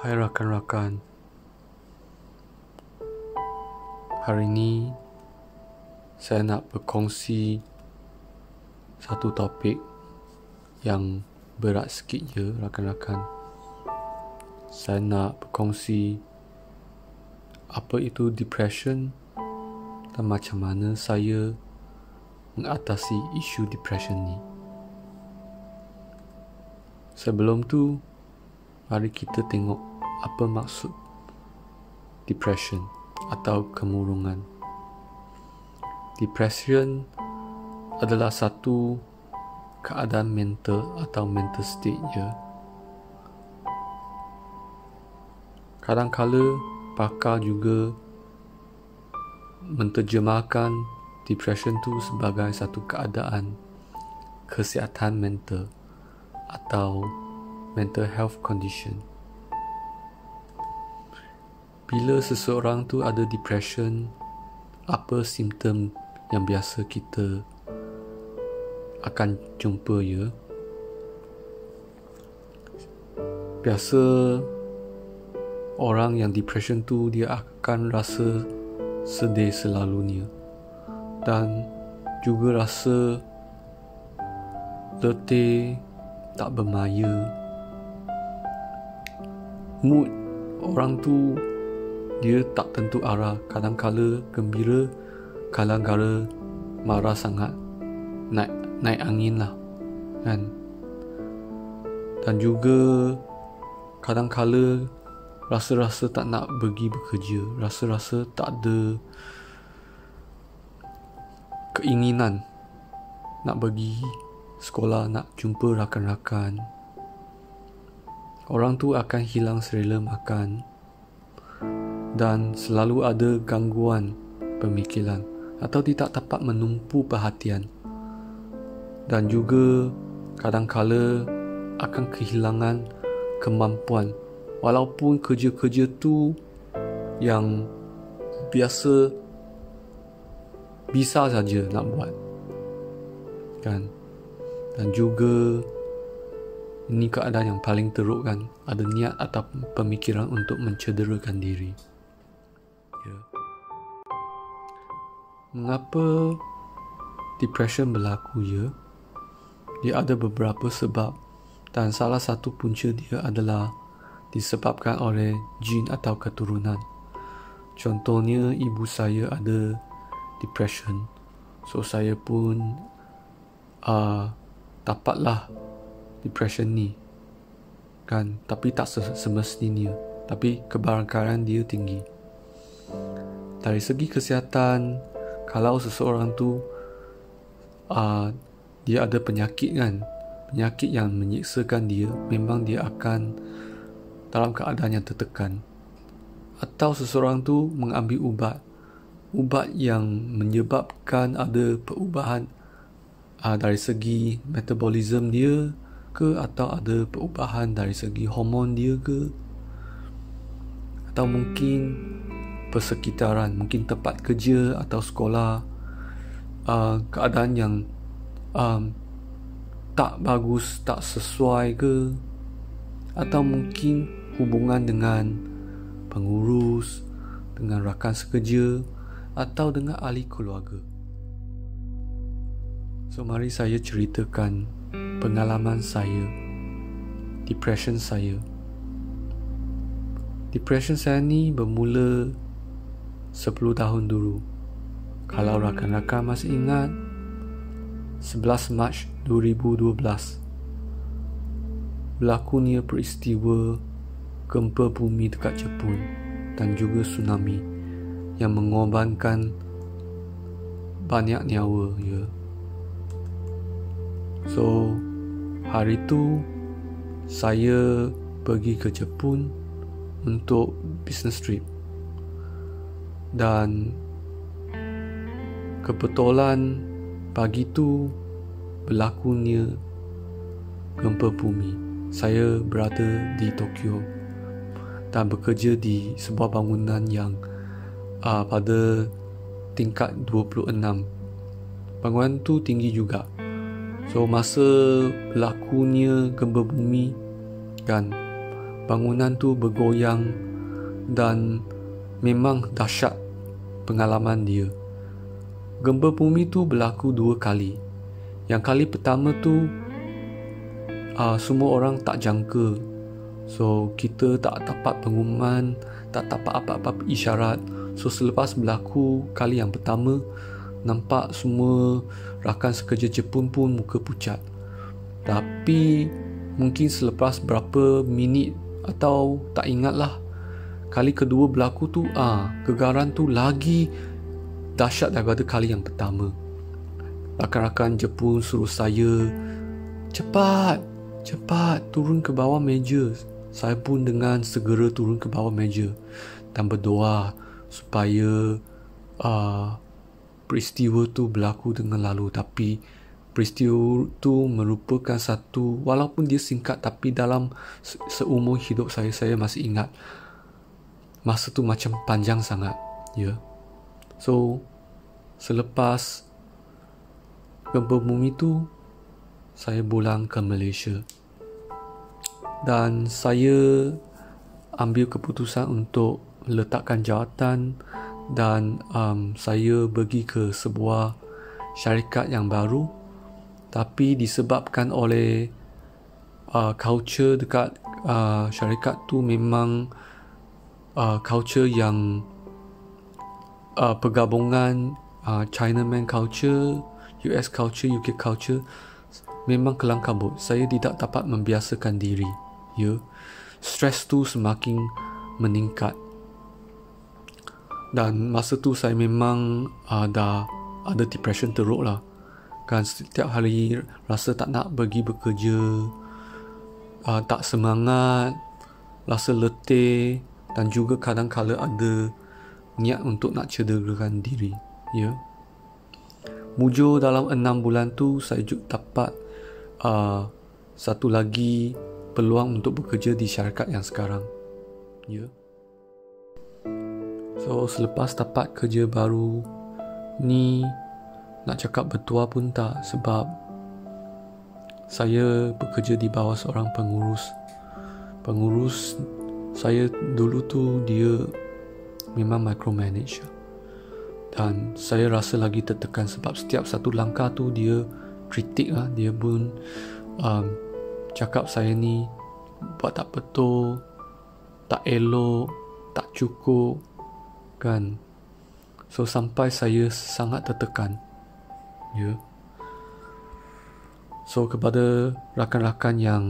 Hai rakan-rakan, hari ini saya nak berkongsi satu topik yang berat sikit je rakan-rakan. Saya nak berkongsi apa itu depression dan macam mana saya mengatasi isu depression ni. Sebelum tu, mari kita tengok apa maksud depression atau kemurungan. Depression adalah satu keadaan mental atau mental state je. Kadang-kala pakar juga menterjemahkan depression tu sebagai satu keadaan kesihatan mental atau mental health condition. Bila seseorang tu ada depression, apa simptom yang biasa kita akan jumpa ya? Biasa orang yang depression tu dia akan rasa sedih selalunya dan juga rasa letih, tak bermaya. Mood orang tu dia tak tentu arah, kadang-kala gembira, kadang-kala marah sangat, naik angin lah kan. Dan juga kadang-kala rasa-rasa tak nak pergi bekerja, rasa-rasa tak ada keinginan nak pergi sekolah, nak jumpa rakan-rakan. Orang tu akan hilang selera makan dan selalu ada gangguan pemikiran atau tidak dapat menumpu perhatian, dan juga kadang-kala akan kehilangan kemampuan walaupun kerja-kerja tu yang biasa bisa saja nak buat kan. Dan juga ini keadaan yang paling teruk kan, ada niat atau pemikiran untuk mencederakan diri ya. Mengapa depression berlaku ya? Dia ada beberapa sebab, dan salah satu punca dia adalah disebabkan oleh jin atau keturunan. Contohnya ibu saya ada depression, so saya pun dapatlah depression ni kan, tapi tak semestinya, tapi kebarangkaian dia tinggi. Dari segi kesihatan, kalau seseorang tu dia ada penyakit kan, penyakit yang menyiksakan dia, memang dia akan dalam keadaan yang tertekan. Atau seseorang tu mengambil ubat yang menyebabkan ada perubahan dari segi metabolism dia ke, atau ada perubahan dari segi hormon dia ke, atau mungkin persekitaran, mungkin tempat kerja atau sekolah keadaan yang tak bagus, tak sesuai ke, atau mungkin hubungan dengan pengurus, dengan rakan sekerja, atau dengan ahli keluarga. So mari saya ceritakan pengalaman saya, depression saya. Depression saya ni bermula 10 tahun dulu. Kalau rakan-rakan masih ingat, 11 Mac 2012 berlakunya peristiwa gempa bumi dekat Jepun dan juga tsunami yang mengorbankan banyak nyawa ya. So hari tu saya pergi ke Jepun untuk business trip, dan kebetulan pagi tu berlakunya gempa bumi. Saya berada di Tokyo dan bekerja di sebuah bangunan yang pada tingkat 26. Bangunan tu tinggi juga. So masa berlakunya gempa bumi kan, bangunan tu bergoyang dan memang dahsyat pengalaman dia. Gempa bumi tu berlaku 2 kali. Yang kali pertama tu semua orang tak jangka. So kita tak dapat pengumuman, tak dapat apa-apa isyarat. So selepas berlaku kali yang pertama, nampak semua rakan sekerja Jepun pun muka pucat. Tapi mungkin selepas berapa minit atau tak ingatlah, kali kedua berlaku tu gegaran tu lagi dahsyat daripada kali yang pertama. Rakan-rakan Jepun suruh saya cepat turun ke bawah meja. Saya pun dengan segera turun ke bawah meja dan berdoa supaya peristiwa tu berlaku dengan lalu. Tapi peristiwa tu merupakan satu, walaupun dia singkat, tapi dalam seumur hidup saya masih ingat. Masa tu macam panjang sangat, ya. So selepas gempa bumi tu, saya pulang ke Malaysia dan saya ambil keputusan untuk letakkan jawatan dan saya pergi ke sebuah syarikat yang baru. Tapi disebabkan oleh culture dekat syarikat tu memang culture yang pergabungan Chinaman culture, US culture, UK culture, memang kelang kabut. Saya tidak dapat membiasakan diri, ya. Stres tu semakin meningkat. Dan masa tu saya memang dah ada depression teruk lah. Kan setiap hari rasa tak nak pergi bekerja, tak semangat, rasa letih dan juga kadang-kala ada niat untuk nak cederakan diri, ya. Mujur dalam 6 bulan tu saya juga dapat satu lagi peluang untuk bekerja di syarikat yang sekarang, ya. So selepas dapat kerja baru ni, nak cakap bertuah pun tak, sebab saya bekerja di bawah seorang pengurus saya dulu tu dia memang micromanage, dan saya rasa lagi tertekan sebab setiap satu langkah tu dia kritik lah. Dia pun cakap saya ni buat tak betul, tak elok, tak cukup, kan. So sampai saya sangat tertekan, ya. So kepada rakan-rakan yang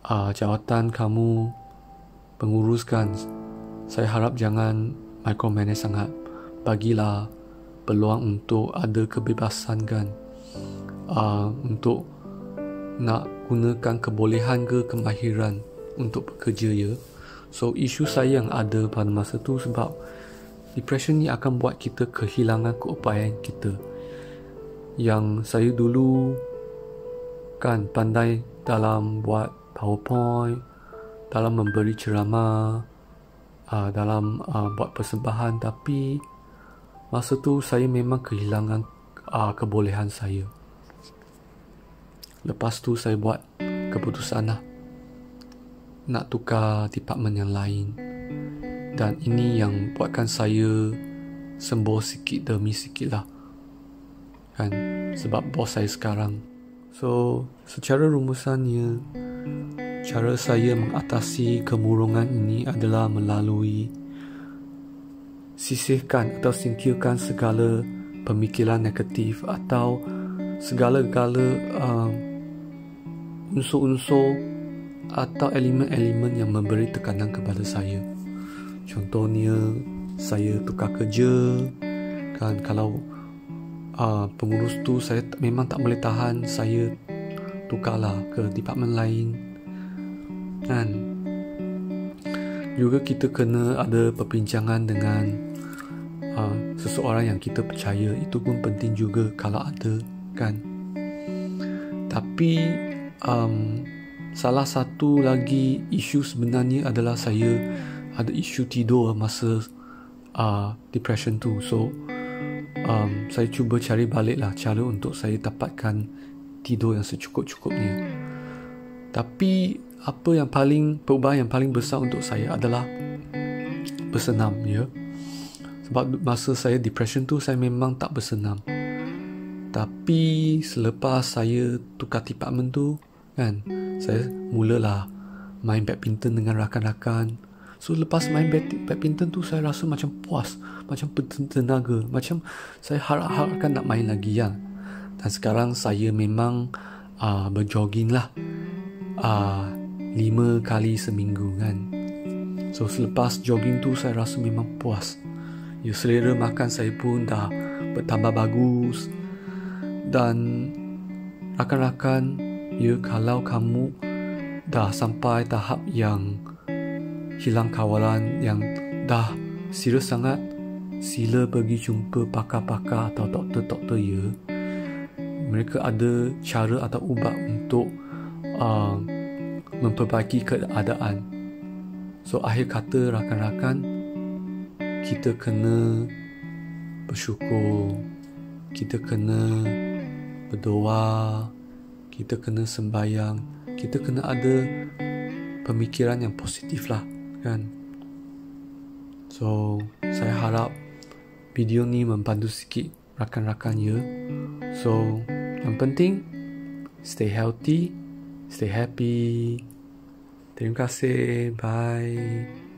jawatan kamu penguruskan, saya harap jangan micromanage sangat. Bagilah peluang untuk ada kebebasan, kan, untuk nak gunakan kebolehan ke kemahiran untuk bekerja, ya. So isu saya yang ada pada masa tu, sebab depression ni akan buat kita kehilangan keupayaan kita. Yang saya dulu kan pandai dalam buat PowerPoint, dalam memberi ceramah, dalam buat persembahan, tapi masa tu saya memang kehilangan kebolehan saya. Lepas tu saya buat keputusan lah, nak tukar department yang lain. Dan ini yang buatkan saya sembuh sikit demi sikit lah, kan, sebab bos saya sekarang. So secara rumusannya, cara saya mengatasi kemurungan ini adalah melalui sisihkan atau singkirkan segala pemikiran negatif atau segala-gala unsur-unsur atau elemen-elemen yang memberi tekanan kepada saya. Contohnya, saya tukar kerja, kan, kalau pengurus tu saya memang tak boleh tahan, saya tukarlah ke department lain, kan. Juga kita kena ada perbincangan dengan seseorang yang kita percaya. Itu pun penting juga kalau ada, kan. Tapi salah satu lagi isu sebenarnya adalah saya ada isu tidur masa depression tu. So saya cuba cari baliklah cara untuk saya dapatkan tidur yang secukup-cukupnya. Tapi perubahan yang paling besar untuk saya adalah bersenam, ya. Sebab masa saya depression tu, saya memang tak bersenam. Tapi selepas saya tukar department tu kan, saya mulalah main badminton dengan rakan-rakan. So lepas main badminton tu, saya rasa macam puas, macam bertenaga, macam saya harap-harapkan nak main lagi, ya. Dan sekarang saya memang berjogging lah 5 kali seminggu kan. So selepas jogging tu, saya rasa memang puas. Ya, selera makan saya pun dah bertambah bagus. Dan rakan-rakan, ya, kalau kamu dah sampai tahap yang hilang kawalan, yang dah serius sangat, sila pergi jumpa pakar-pakar atau doktor-doktor, ya. Mereka ada cara atau ubat untuk memperbaiki keadaan. So akhir kata rakan-rakan, kita kena bersyukur, kita kena berdoa, kita kena sembahyang, kita kena ada pemikiran yang positif lah kan. So saya harap video ni membantu sikit rakan-rakan, ya. So yang penting stay healthy, stay happy. Terima kasih, bye.